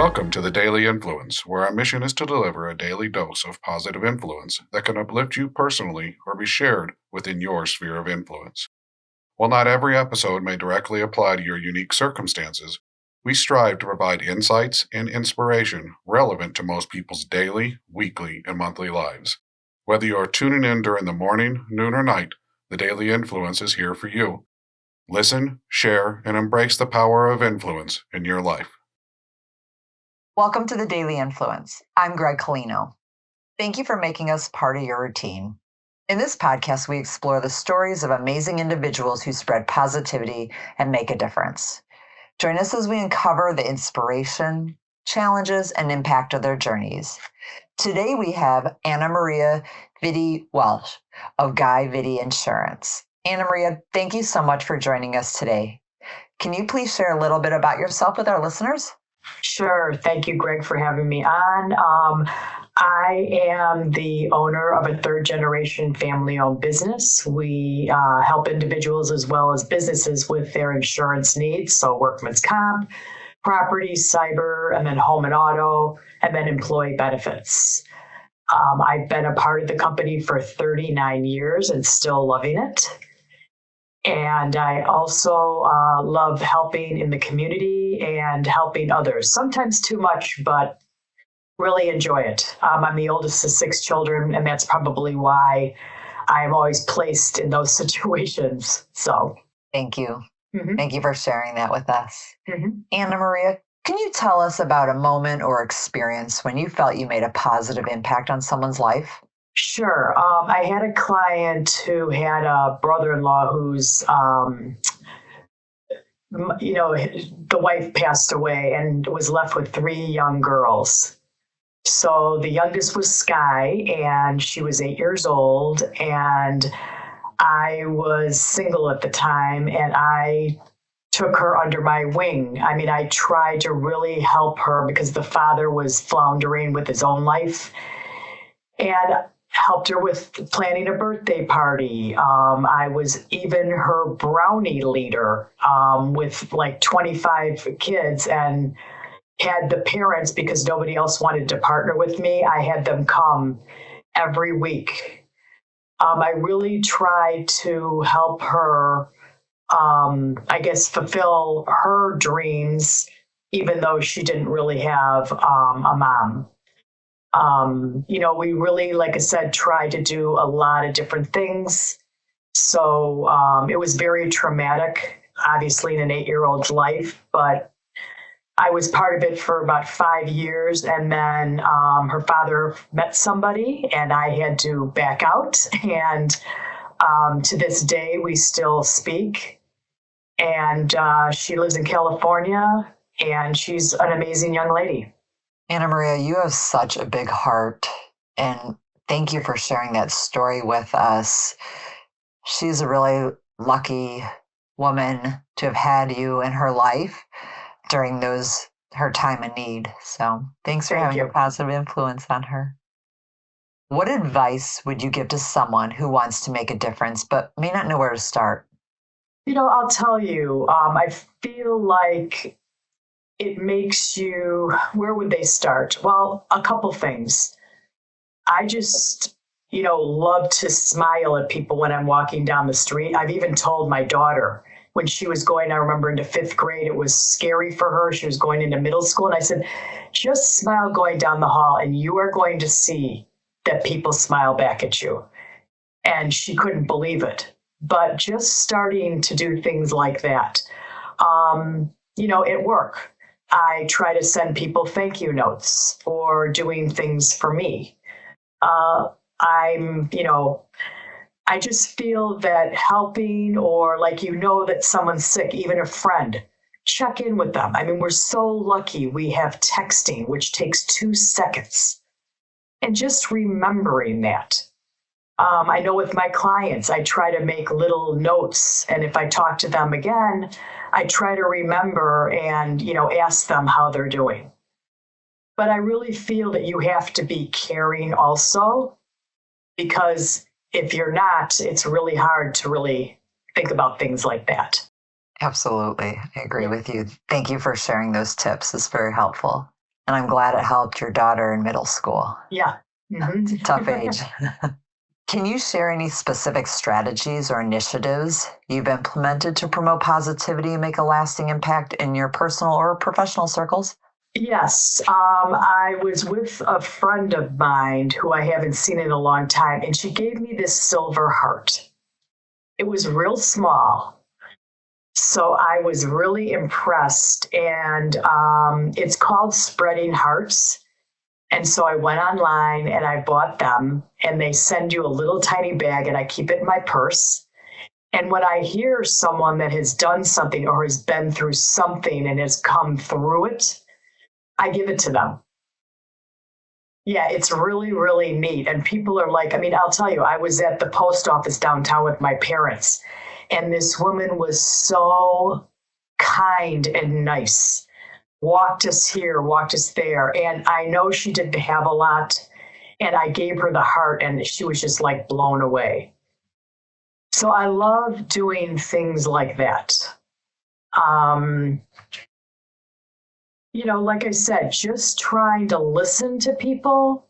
Welcome to the Daily Influence, where our mission is to deliver a daily dose of positive influence that can uplift you personally or be shared within your sphere of influence. While not every episode may directly apply to your unique circumstances, we strive to provide insights and inspiration relevant to most people's daily, weekly, and monthly lives. Whether you are tuning in during the morning, noon, or night, the Daily Influence is here for you. Listen, share, and embrace the power of influence in your life. Welcome to the Daily Influence. I'm Koleno. Thank you for making us part of your routine. In this podcast, we explore the stories of amazing individuals who spread positivity and make a difference. Join us as we uncover the inspiration, challenges, and impact of their journeys. Today, we have Anna Maria Viti of Guy Viti Insurance. Anna Maria, thank you so much for joining us today. Can you please share a little bit about yourself with our listeners? Sure. Thank you, Greg, for having me on. I am the owner of a third-generation family-owned business. We help individuals as well as businesses with their insurance needs, so workman's comp, property, cyber, and then home and auto, and then employee benefits. I've been a part of the company for 39 years and still loving it. And I also love helping in the community and helping others, sometimes too much, but really enjoy it. I'm the oldest of 6 children, and that's probably why I'm always placed in those situations. So thank you. Thank you for sharing that with us. Anna Maria, can you tell us about a moment or experience when you felt you made a positive impact on someone's life? Sure. I had a client who had a brother-in-law who's, the wife passed away and was left with 3 young girls. So the youngest was Sky, and she was 8 years old, and I was single at the time, and I took her under my wing. I mean, I tried to really help her because the father was floundering with his own life, and helped her with planning a birthday party. I was even her brownie leader with like 25 kids, and had the parents, because nobody else wanted to partner with me, I had them come every week. I really tried to help her, fulfill her dreams, even though she didn't really have a mom. We really, like I said, tried to do a lot of different things. So it was very traumatic, obviously, in an 8-year-old's life, but I was part of it for about 5 years. And then her father met somebody, and I had to back out. And to this day, we still speak. And she lives in California, and she's an amazing young lady. Anna Maria, you have such a big heart, and thank you for sharing that story with us. She's a really lucky woman to have had you in her life during her time of need. So thanks for having a positive influence on her. What advice would you give to someone who wants to make a difference but may not know where to start? I'll tell you, I feel like it makes you, where would they start? Well, a couple things. I just, love to smile at people when I'm walking down the street. I've even told my daughter when she was going, I remember into 5th grade, it was scary for her. She was going into middle school. And I said, just smile going down the hall and you are going to see that people smile back at you. And she couldn't believe it. But just starting to do things like that, at work. I try to send people thank you notes for doing things for me. I just feel that helping, or that someone's sick, even a friend, check in with them. I mean, we're so lucky we have texting, which takes 2 seconds. And just remembering that. I know with my clients, I try to make little notes. And if I talk to them again, I try to remember and, ask them how they're doing. But I really feel that you have to be caring also, because if you're not, it's really hard to really think about things like that. Absolutely. I agree with you. Thank you for sharing those tips. It's very helpful. And I'm glad it helped your daughter in middle school. Yeah. Mm-hmm. It's a tough age. Can you share any specific strategies or initiatives you've implemented to promote positivity and make a lasting impact in your personal or professional circles? Yes. I was with a friend of mine who I haven't seen in a long time, and she gave me this silver heart. It was real small. So I was really impressed. And it's called Spreading Hearts. And so I went online and I bought them, and they send you a little tiny bag, and I keep it in my purse. And when I hear someone that has done something or has been through something and has come through it, I give it to them. Yeah, it's really, really neat. And people are like, I mean, I'll tell you, I was at the post office downtown with my parents, and this woman was so kind and nice. Walked us here, walked us there. And I know she didn't have a lot. And I gave her the heart, and she was just like blown away. So I love doing things like that. Like I said, just trying to listen to people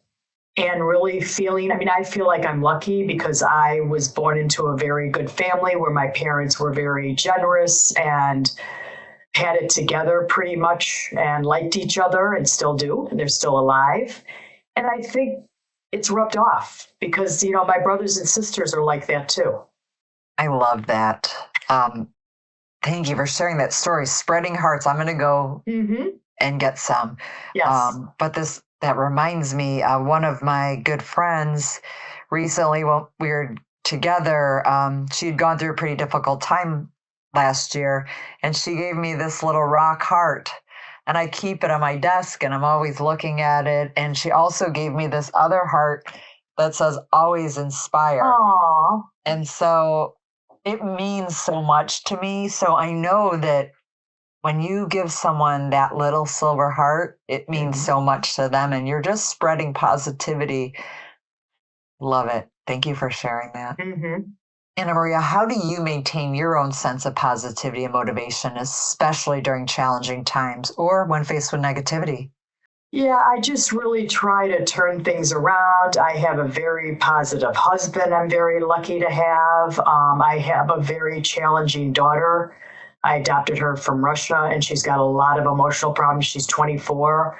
and really feeling, I mean, I feel like I'm lucky because I was born into a very good family where my parents were very generous and had it together pretty much and liked each other and still do, and they're still alive. And I think it's rubbed off because, my brothers and sisters are like that too. I love that. Thank you for sharing that story. Spreading Hearts. I'm going to go and get some. Yes. But that reminds me, one of my good friends recently, while we were together, she had gone through a pretty difficult time last year, and she gave me this little rock heart, and I keep it on my desk, and I'm always looking at it. And she also gave me this other heart that says always inspire. Aww. And so it means so much to me. So I know that when you give someone that little silver heart, it means so much to them, and you're just spreading positivity. Love it. Thank you for sharing that. Anna Maria, how do you maintain your own sense of positivity and motivation, especially during challenging times or when faced with negativity? Yeah, I just really try to turn things around. I have a very positive husband I'm very lucky to have. I have a very challenging daughter. I adopted her from Russia, and she's got a lot of emotional problems. She's 24.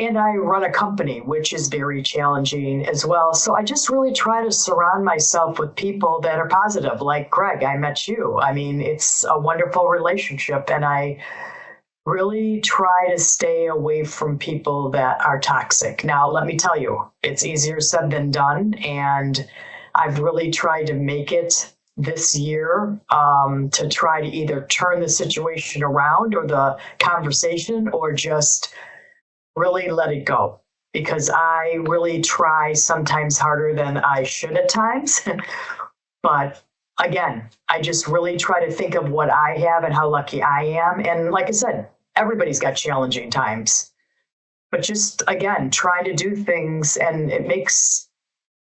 And I run a company, which is very challenging as well. So I just really try to surround myself with people that are positive, like Greg. I met you. I mean, it's a wonderful relationship. And I really try to stay away from people that are toxic. Now, let me tell you, it's easier said than done. And I've really tried to make it this year to try to either turn the situation around or the conversation, or just really let it go, because I really try sometimes harder than I should at times. But again, I just really try to think of what I have and how lucky I am. And like I said, everybody's got challenging times, but just again, trying to do things, and it makes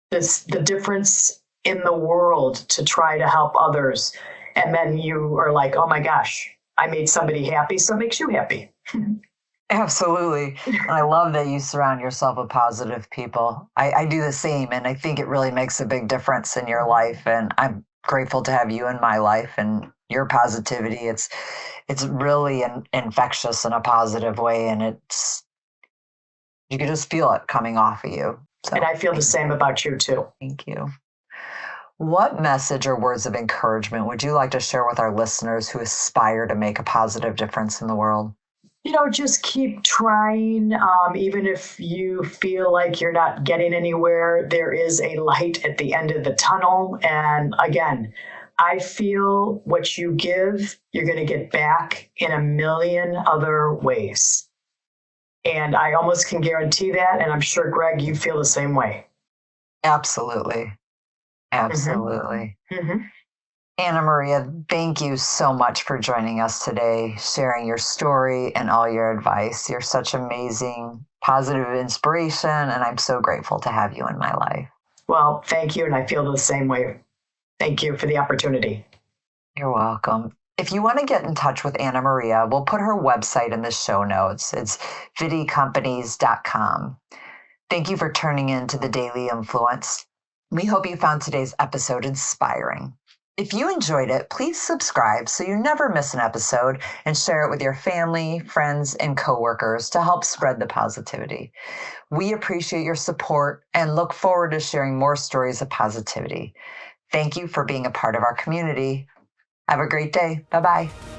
the difference in the world to try to help others. And then you are like, oh my gosh, I made somebody happy, so it makes you happy. Absolutely. And I love that you surround yourself with positive people. I do the same, and I think it really makes a big difference in your life. And I'm grateful to have you in my life and your positivity. It's really infectious in a positive way, and you can just feel it coming off of you. So, and I feel the same about you too. Thank you. What message or words of encouragement would you like to share with our listeners who aspire to make a positive difference in the world? Just keep trying. Even if you feel like you're not getting anywhere, there is a light at the end of the tunnel. And again, I feel what you give, you're going to get back in a million other ways. And I almost can guarantee that. And I'm sure, Greg, you feel the same way. Absolutely. Absolutely. Anna Maria, thank you so much for joining us today, sharing your story and all your advice. You're such amazing, positive inspiration, and I'm so grateful to have you in my life. Well, thank you, and I feel the same way. Thank you for the opportunity. You're welcome. If you want to get in touch with Anna Maria, we'll put her website in the show notes. It's viticompanies.com. Thank you for tuning in to the Daily Influence. We hope you found today's episode inspiring. If you enjoyed it, please subscribe so you never miss an episode and share it with your family, friends, and coworkers to help spread the positivity. We appreciate your support and look forward to sharing more stories of positivity. Thank you for being a part of our community. Have a great day. Bye-bye.